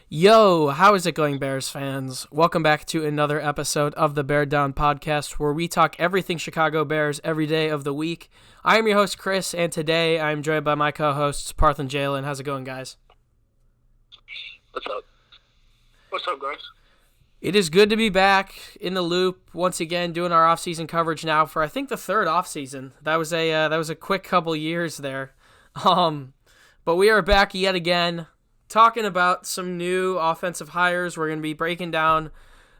Yo, how is it going, Bears fans? Welcome back to another episode of the Bear Down Podcast, where we talk everything Chicago Bears every day of the week. I am your host, Chris, and today I am joined by my co-hosts, Parth and Jaylen. How's it going, guys? What's up? What's up, guys? It is good to be back in the loop once again, doing our offseason coverage now for I think the third offseason. That was a quick couple years there, but we are back yet again, talking about some new offensive hires. We're going to be breaking down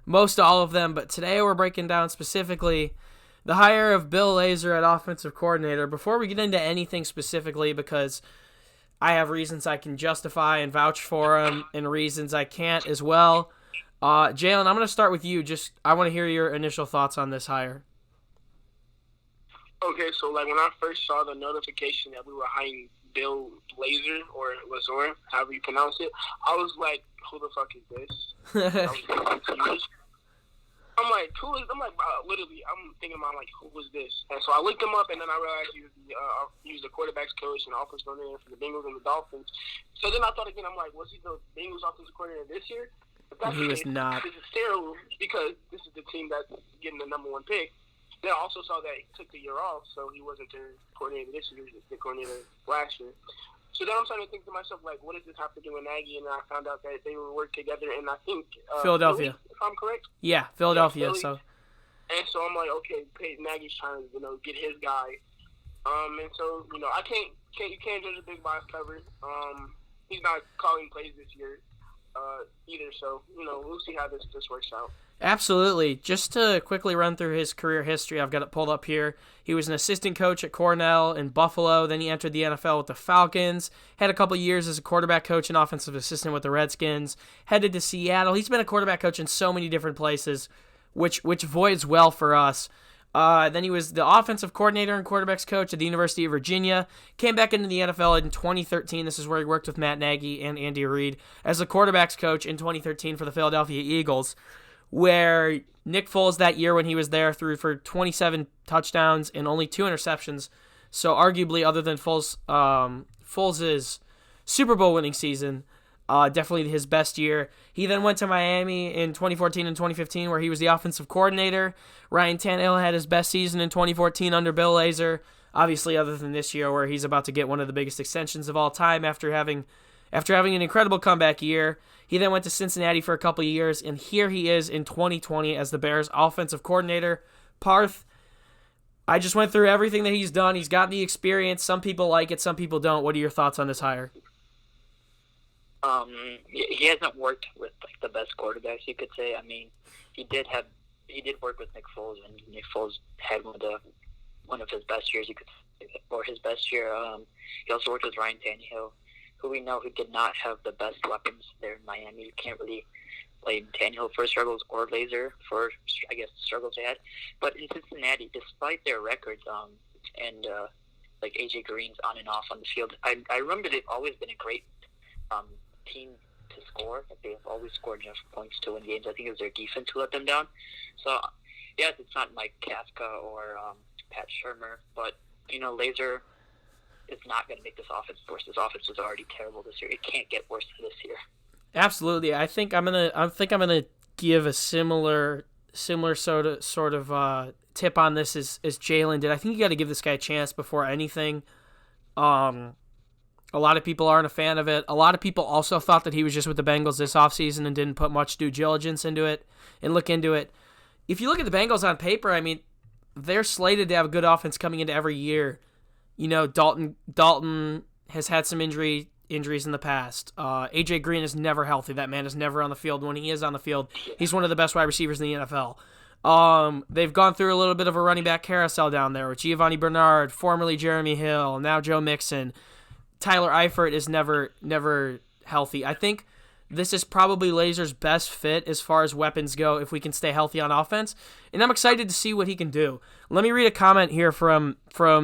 most all of them, but today we're breaking down specifically the hire of Bill Lazor at offensive coordinator. Before we get into anything specifically, because I have reasons I can justify and vouch for him and reasons I can't as well. Jaylen, I'm going to start with you. I want to hear your initial thoughts on this hire. Okay, so when I first saw the notification that we were hiring Bill Lazor or Lazor, however you pronounce it, I was like, "Who the fuck is this?" I was confused. I'm like, "Who is?" Literally, I'm thinking about who was this? And so I looked him up, and then I realized he was the quarterbacks coach and offensive coordinator for the Bengals and the Dolphins. So then I thought again, I'm like, was he the Bengals offensive coordinator this year? If that's He the was case, not. This is terrible because this is the team that's getting the number one pick. Then I also saw that he took the year off, so he wasn't the coordinator this year. He was the coordinator last year. So then I'm starting to think to myself, what does this have to do with Nagy? And I found out that they would work together, and I think Philadelphia, Philly, if I'm correct. Yeah, Philadelphia. Yeah, and so I'm like, okay, Nagy's trying to get his guy. And so I you can't judge a big boss cover. He's not calling plays this year either. So we'll see how this works out. Absolutely. Just to quickly run through his career history, I've got it pulled up here. He was an assistant coach at Cornell in Buffalo. Then he entered the NFL with the Falcons. Had a couple years as a quarterback coach and offensive assistant with the Redskins. Headed to Seattle. He's been a quarterback coach in so many different places, which voids well for us. Then he was the offensive coordinator and quarterbacks coach at the University of Virginia. Came back into the NFL in 2013. This is where he worked with Matt Nagy and Andy Reid as the quarterbacks coach in 2013 for the Philadelphia Eagles, where Nick Foles that year when he was there threw for 27 touchdowns and only 2 interceptions. So arguably, other than Foles' Super Bowl winning season, definitely his best year. He then went to Miami in 2014 and 2015, where he was the offensive coordinator. Ryan Tannehill had his best season in 2014 under Bill Lazor. Obviously, other than this year, where he's about to get one of the biggest extensions of all time after having an incredible comeback year. He then went to Cincinnati for a couple of years, and here he is in 2020 as the Bears' offensive coordinator. Parth, I just went through everything that he's done. He's got the experience. Some people like it, some people don't. What are your thoughts on this hire? He hasn't worked with the best quarterbacks, you could say. I mean, he did work with Nick Foles, and Nick Foles had one of his best years, you could say, or his best year. He also worked with Ryan Tannehill, who we know who did not have the best weapons there in Miami. You can't really blame Tannehill for struggles or Lazor for, I guess, the struggles they had. But in Cincinnati, despite their records, and A.J. Green's on and off on the field, I remember they've always been a great team to score. They've always scored enough points to win games. I think it was their defense who let them down. So, yes, it's not Mike Kafka or Pat Shermer, but Lazor is not going to make this offense worse. This offense was already terrible this year. It can't get worse this year. Absolutely. I think I'm gonna give a similar sort of tip on this as Jaylen did. I think you got to give this guy a chance before anything. A lot of people aren't a fan of it. A lot of people also thought that he was just with the Bengals this offseason and didn't put much due diligence into it and look into it. If you look at the Bengals on paper, I mean, they're slated to have a good offense coming into every year. Dalton has had some injuries in the past. A.J. Green is never healthy. That man is never on the field. When he is on the field, he's one of the best wide receivers in the NFL. They've gone through a little bit of a running back carousel down there with Giovanni Bernard, formerly Jeremy Hill, now Joe Mixon. Tyler Eifert is never healthy. I think this is probably Lazor's best fit as far as weapons go if we can stay healthy on offense, and I'm excited to see what he can do. Let me read a comment here from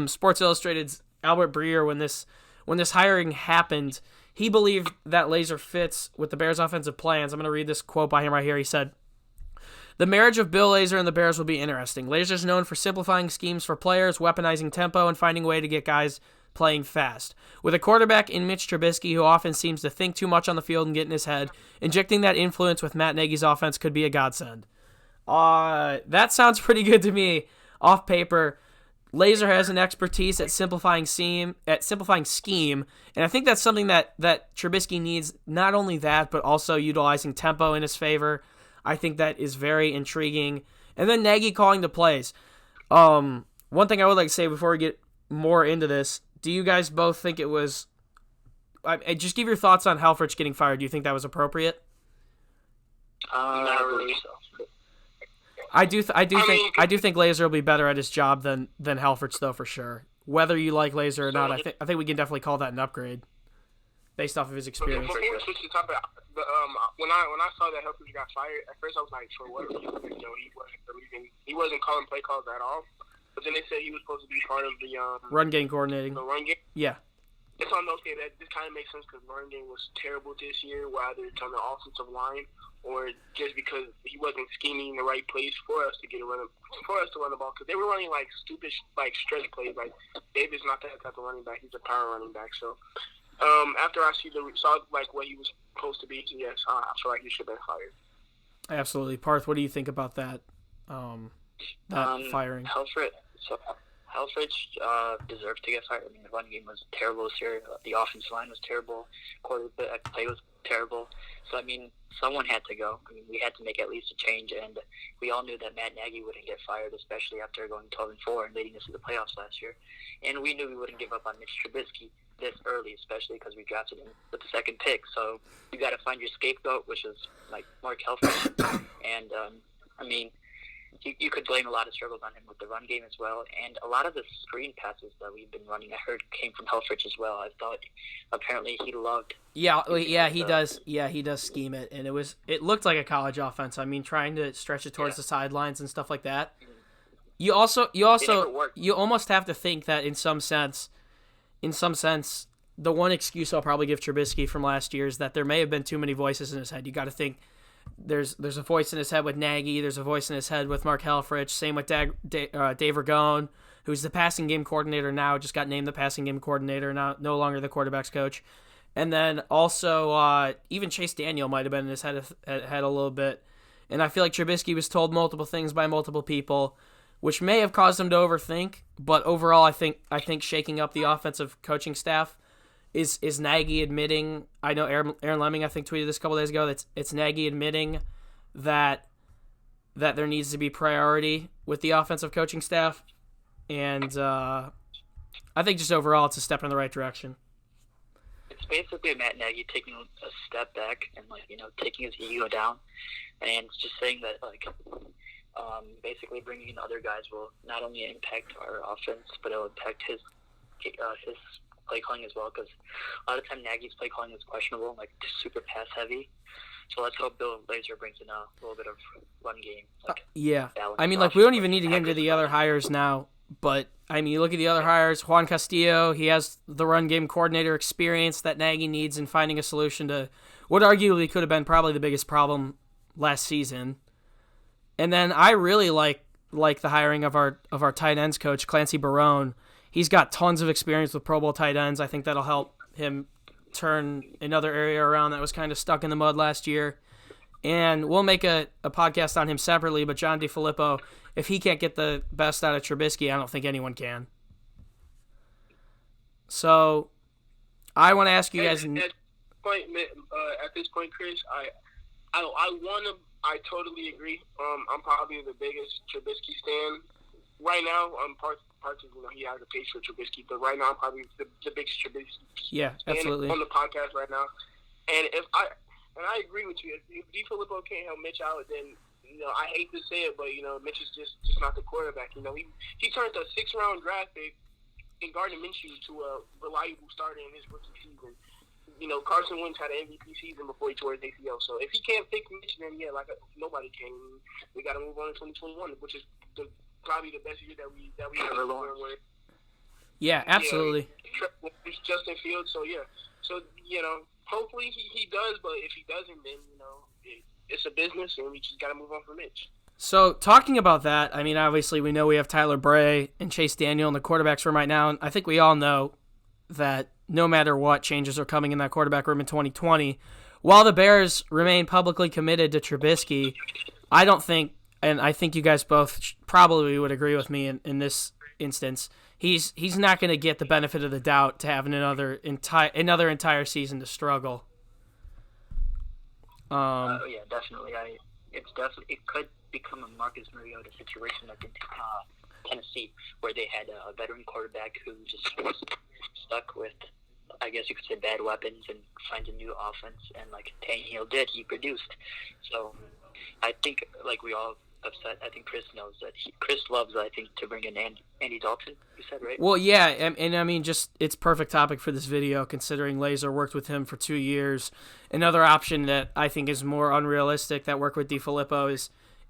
Sports Illustrated's Albert Breer when this hiring happened. He believed that Lazor fits with the Bears' offensive plans. I'm going to read this quote by him right here. He said, "The marriage of Bill Lazor and the Bears will be interesting. Lazor's known for simplifying schemes for players, weaponizing tempo, and finding a way to get guys playing fast. With a quarterback in Mitch Trubisky who often seems to think too much on the field and get in his head, injecting that influence with Matt Nagy's offense could be a godsend. That sounds pretty good to me off paper. Lazor has an expertise at simplifying scheme, and I think that's something that Trubisky needs. Not only that, but also utilizing tempo in his favor. I think that is very intriguing. And then Nagy calling the plays. One thing I would like to say before we get more into this, do you guys both think it was... just give your thoughts on Helfrich getting fired. Do you think that was appropriate? Not really so. I do think Lazor will be better at his job than Helfrich, though, for sure. Whether you like Lazor or not, I think we can definitely call that an upgrade based off of his experience. Before we switch the topic, when I saw that Helfrich got fired, at first I was like, for what reason? He wasn't calling play calls at all. But then they said he was supposed to be part of the run game coordinating. The run game. Yeah. It's on okay. That this kind of makes sense because run game was terrible this year, whether it's on the offensive line or just because he wasn't scheming the right plays for us to run the ball. Because they were running like stupid stretch plays. Like David's not that type of running back; he's a power running back. So after I saw what he was supposed to be, yes, I feel like he should have been fired. Absolutely, Parth. What do you think about that? Firing. Helfrich deserved to get fired. I mean, the run game was terrible this year. The offensive line was terrible. Quarterback play was terrible. So, I mean, someone had to go. I mean, we had to make at least a change, and we all knew that Matt Nagy wouldn't get fired, especially after going 12-4 and leading us to the playoffs last year. And we knew we wouldn't give up on Mitch Trubisky this early, especially because we drafted him with the second pick. So, you got to find your scapegoat, which is like Mark Helfrich. And, I mean, you could blame a lot of struggles on him with the run game as well, and a lot of the screen passes that we've been running, I heard, came from Helfrich as well. I thought apparently he loved. He does. Yeah, he does scheme it, and it looked like a college offense. I mean, trying to stretch it towards the sidelines and stuff like that. You almost have to think that in some sense, the one excuse I'll probably give Trubisky from last year is that there may have been too many voices in his head. You got to think. There's a voice in his head with Nagy. There's a voice in his head with Mark Helfrich. Same with Dave Ragone, who's the passing game coordinator now. Just got named the passing game coordinator, now no longer the quarterback's coach. And then also even Chase Daniel might have been in his head a little bit. And I feel like Trubisky was told multiple things by multiple people, which may have caused him to overthink. But overall, I think shaking up the offensive coaching staff is Nagy admitting. I know Aaron Lemming, I think, tweeted this a couple days ago. That it's Nagy admitting that there needs to be priority with the offensive coaching staff, and I think just overall it's a step in the right direction. It's basically Matt Nagy taking a step back and taking his ego down, and just saying that basically bringing in other guys will not only impact our offense, but it'll impact his play calling as well, because a lot of time Nagy's play calling is questionable, like super pass heavy. So let's hope Bill Lazor brings in a little bit of run game. I mean, we don't even need to get into the other hires now, but I mean, you look at the other hires. Juan Castillo, he has the run game coordinator experience that Nagy needs in finding a solution to what arguably could have been probably the biggest problem last season. And then I really like the hiring of our tight ends coach, Clancy Barone. He's got tons of experience with Pro Bowl tight ends. I think that'll help him turn another area around that was kind of stuck in the mud last year. And we'll make a podcast on him separately, but John DeFilippo, if he can't get the best out of Trubisky, I don't think anyone can. So I want to ask you guys... At this point, Chris, I totally agree. I'm probably the biggest Trubisky stan right now. Parth, he has a page for Trubisky, but right now I'm probably the biggest Trubisky stan absolutely. On the podcast right now. And I agree with you. If DeFilippo can't help Mitch out, then I hate to say it, but Mitch is just not the quarterback. He turned a 6th-round draft pick in Gardner Minshew to a reliable starter in his rookie season. Carson Wentz had an MVP season before he tore his ACL. So if he can't fix Mitch, then nobody can. We got to move on to 2021, which is probably the best year that we ever learned with. Yeah, absolutely. Justin Fields. So hopefully he does. But if he doesn't, then it's a business, and we just got to move on from Mitch. So talking about that, I mean, obviously we know we have Tyler Bray and Chase Daniel in the quarterbacks room right now, and I think we all know that no matter what, changes are coming in that quarterback room in 2020. While the Bears remain publicly committed to Trubisky, I don't think, and I think you guys both probably would agree with me in this instance, he's not going to get the benefit of the doubt to have another entire season to struggle. Yeah, definitely. It could become a Marcus Mariota situation like in Tennessee, where they had a veteran quarterback who just was stuck with, I guess you could say, bad weapons and find a new offense. And like Tannehill did, he produced. So I think, like we all have said, I think Chris knows that. Chris loves, I think, to bring in Andy Dalton, you said, right? Well, yeah, and I mean, just it's perfect topic for this video, considering Lazor worked with him for 2 years. Another option that I think is more unrealistic that work with DeFilippo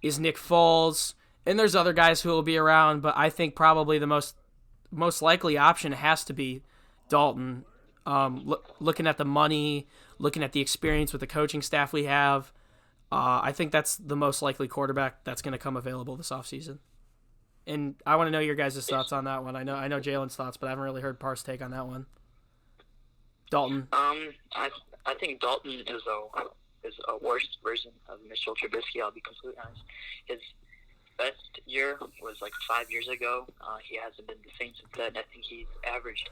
is Nick Foles. And there's other guys who will be around, but I think probably the most likely option has to be Dalton. Looking at the money, looking at the experience with the coaching staff we have, I think that's the most likely quarterback that's going to come available this offseason. And I want to know your guys' thoughts on that one. I know Jaylen's thoughts, but I haven't really heard Parth's take on that one. Dalton. I think Dalton is a worse version of Mitchell Trubisky. I'll be completely honest. His best year was like 5 years ago. He hasn't been the same since then. I think he's averaged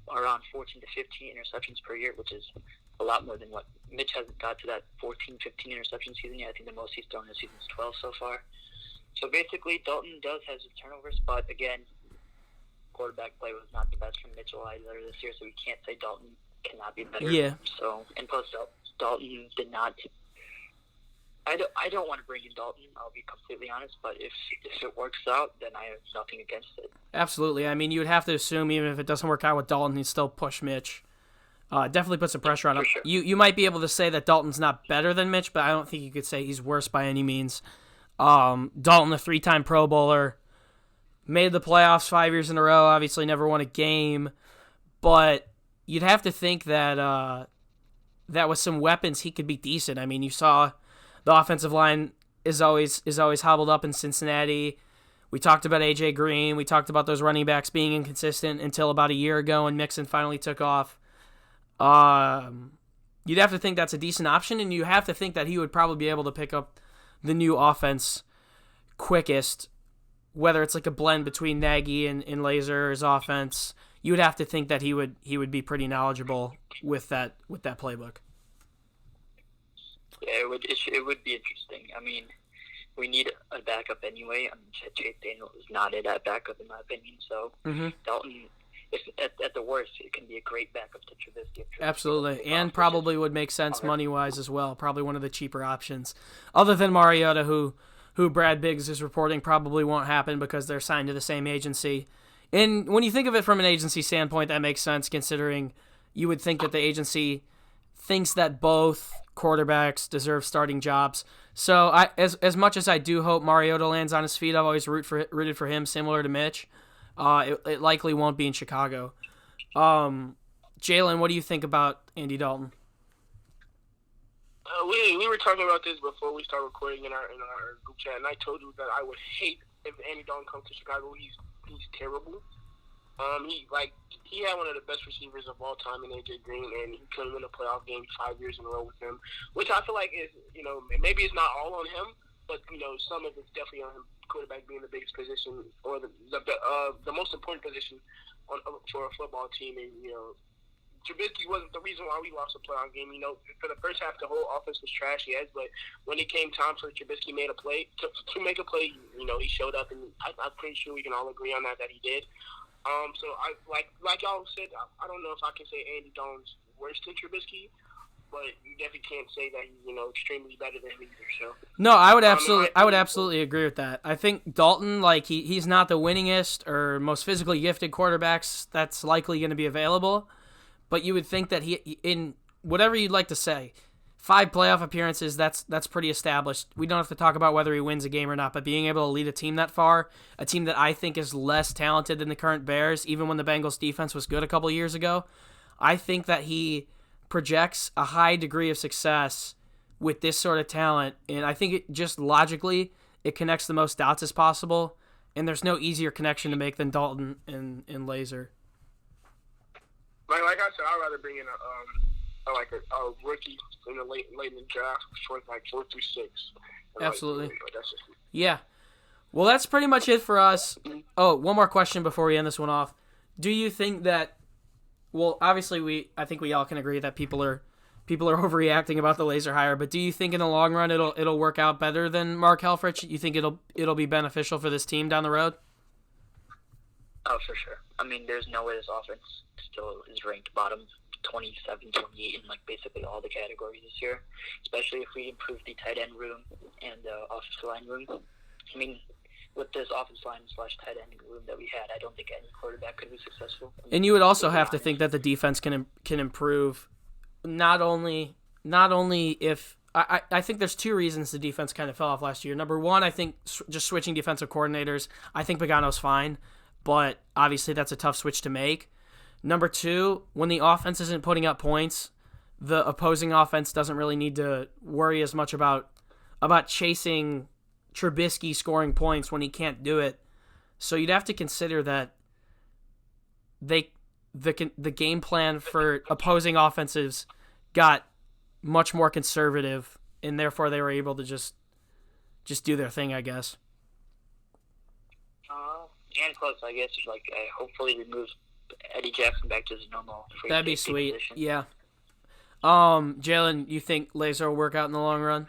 around 14 to 15 interceptions per year, which is a lot more than what Mitch hasn't got to that 14, 15 interception season yet. I think the most he's thrown this season is 12 so far. So basically, Dalton does have his turnovers, but again, quarterback play was not the best from Mitchell either this year, so we can't say Dalton cannot be better. Yeah. So, and plus, Dalton did not. I don't want to bring in Dalton, I'll be completely honest, but if it works out, then I have nothing against it. Absolutely. I mean, you would have to assume even if it doesn't work out with Dalton, he'd still push Mitch. Definitely put some pressure on him. Sure. You might be able to say that Dalton's not better than Mitch, but I don't think you could say he's worse by any means. Dalton, a 3-time Pro Bowler, made the playoffs 5 years in a row, obviously never won a game, but you'd have to think that that with some weapons he could be decent. I mean, you saw the offensive line is always hobbled up in Cincinnati. We talked about A.J. Green. We talked about those running backs being inconsistent until about a year ago when Mixon finally took off. You'd have to think that's a decent option, and you have to think that he would probably be able to pick up the new offense quickest, whether it's like a blend between Nagy and Lazor's offense. You would have to think that he would be pretty knowledgeable with that playbook. Yeah, it would be interesting. I mean, we need a backup anyway. I mean, Chase Daniel is not that backup in my opinion. So Dalton, at the worst, it can be a great backup to Trubisky. Absolutely, and probably would make sense money-wise as well. Probably one of the cheaper options, other than Mariota, who Brad Biggs is reporting probably won't happen because they're signed to the same agency. And when you think of it from an agency standpoint, that makes sense, considering you would think that the agency thinks that both quarterbacks deserve starting jobs. So as much as I do hope Mariota lands on his feet, I've always rooted for him, similar to Mitch. It likely won't be in Chicago. Jaylen, what do you think about Andy Dalton? We were talking about this before we started recording in our group chat, and I told you that I would hate if Andy Dalton comes to Chicago. He's terrible. He had one of the best receivers of all time in A.J. Green, and he couldn't win a playoff game 5 years in a row with him, which I feel like is, maybe it's not all on him, but, some of it's definitely on him, quarterback being the biggest position or the most important position for a football team. And, Trubisky wasn't the reason why we lost a playoff game. For the first half, the whole offense was trash, yes, but when it came time for Trubisky to make a play, he showed up, and I'm pretty sure we can all agree on that he did. So I like y'all said, I don't know if I can say Andy Dalton's worse than Trubisky, but you definitely can't say that he's extremely better than him either. So no, I would absolutely agree with that. I think Dalton, he's not the winningest or most physically gifted quarterbacks that's likely going to be available, but you would think that he, in whatever you'd like to say, 5 playoff appearances, that's pretty established. We don't have to talk about whether he wins a game or not, but being able to lead a team that far, a team that I think is less talented than the current Bears, even when the Bengals defense was good a couple years ago, I think that he projects a high degree of success with this sort of talent, and I think it just logically, it connects the most dots as possible, and there's no easier connection to make than Dalton and Lazor. like I said, I'd rather bring in a rookie in the late in the draft for like 4 through 6. Absolutely. That's just Yeah. Well, that's pretty much it for us. Oh, one more question before we end this one off. Do you think that? Well, obviously, I think we all can agree that people are overreacting about the Lazor hire. But do you think in the long run it'll work out better than Mark Helfrich? You think it'll be beneficial for this team down the road? Oh, for sure. I mean, there's no way this offense still is ranked bottom 27, 28 in like basically all the categories this year, especially if we improve the tight end room and offensive line room. I mean, with this offensive line / tight end room that we had, I don't think any quarterback could be successful. And you would also have to think that the defense can improve. Not only if I think there's 2 reasons the defense kind of fell off last year. Number one, I think just switching defensive coordinators. I think Pagano's fine, but obviously that's a tough switch to make. Number 2, when the offense isn't putting up points, the opposing offense doesn't really need to worry as much about chasing Trubisky scoring points when he can't do it. So you'd have to consider that the game plan for opposing offenses got much more conservative, and therefore they were able to just do their thing, I guess. And close, I guess. Like, hopefully we move Eddie Jackson back to his normal free That'd be safety sweet. position. Yeah. Jaylen, you think Lazor will work out in the long run?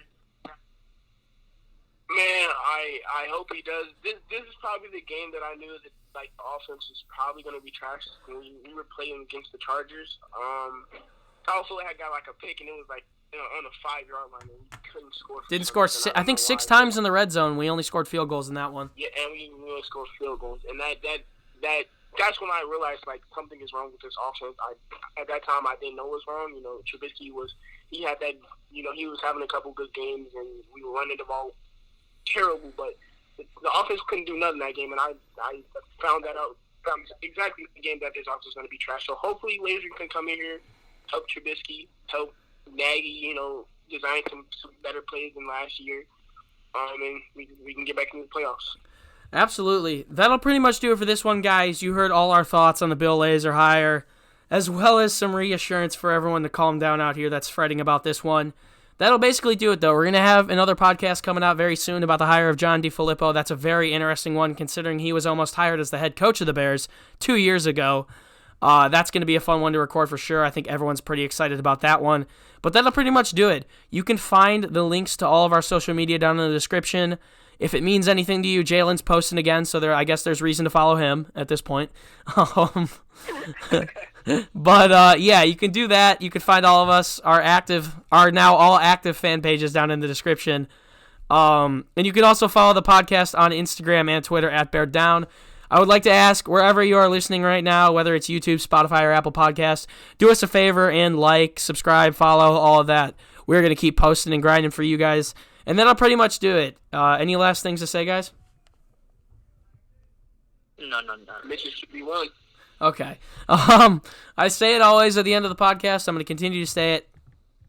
Man, I hope he does. This is probably the game that I knew that like the offense was probably going to be trash when we were playing against the Chargers. Kyle Fuller had got like a pick and it was like on the 5-yard line and we couldn't score. Didn't score. I think 6 times in the red zone. We only scored field goals in that one. Yeah, and we only scored field goals, and that's when I realized like something is wrong with this offense. At that time I didn't know what was wrong. Trubisky he had that. He was having a couple good games and we were running the ball terrible, but the offense couldn't do nothing that game, and I found that out. Exactly the game that this offense is going to be trash. So hopefully Lazor can come in here, help Trubisky, help Nagy, design some better plays than last year, and we can get back into the playoffs. Absolutely. That'll pretty much do it for this one, guys. You heard all our thoughts on the Bill Lazor hire, as well as some reassurance for everyone to calm down out here that's fretting about this one. That'll basically do it, though. We're going to have another podcast coming out very soon about the hire of John DeFilippo. That's a very interesting one, considering he was almost hired as the head coach of the Bears 2 years ago. That's going to be a fun one to record for sure. I think everyone's pretty excited about that one. But that'll pretty much do it. You can find the links to all of our social media down in the description. If it means anything to you, Jaylen's posting again, so I guess there's reason to follow him at this point. But yeah, you can do that. You can find all of us, our now all active fan pages down in the description. And you can also follow the podcast on Instagram and Twitter at BearDown. I would like to ask, wherever you are listening right now, whether it's YouTube, Spotify, or Apple Podcasts, do us a favor and like, subscribe, follow, all of that. We're going to keep posting and grinding for you guys. And that'll pretty much do it. Any last things to say, guys? No. Mitchell should be one. Okay. I say it always at the end of the podcast. I'm going to continue to say it.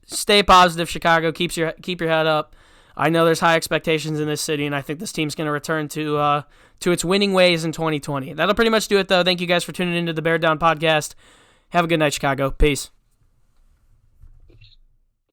Stay positive, Chicago. Keep your head up. I know there's high expectations in this city, and I think this team's going to return to its winning ways in 2020. That'll pretty much do it, though. Thank you guys for tuning into the Bear Down podcast. Have a good night, Chicago. Peace.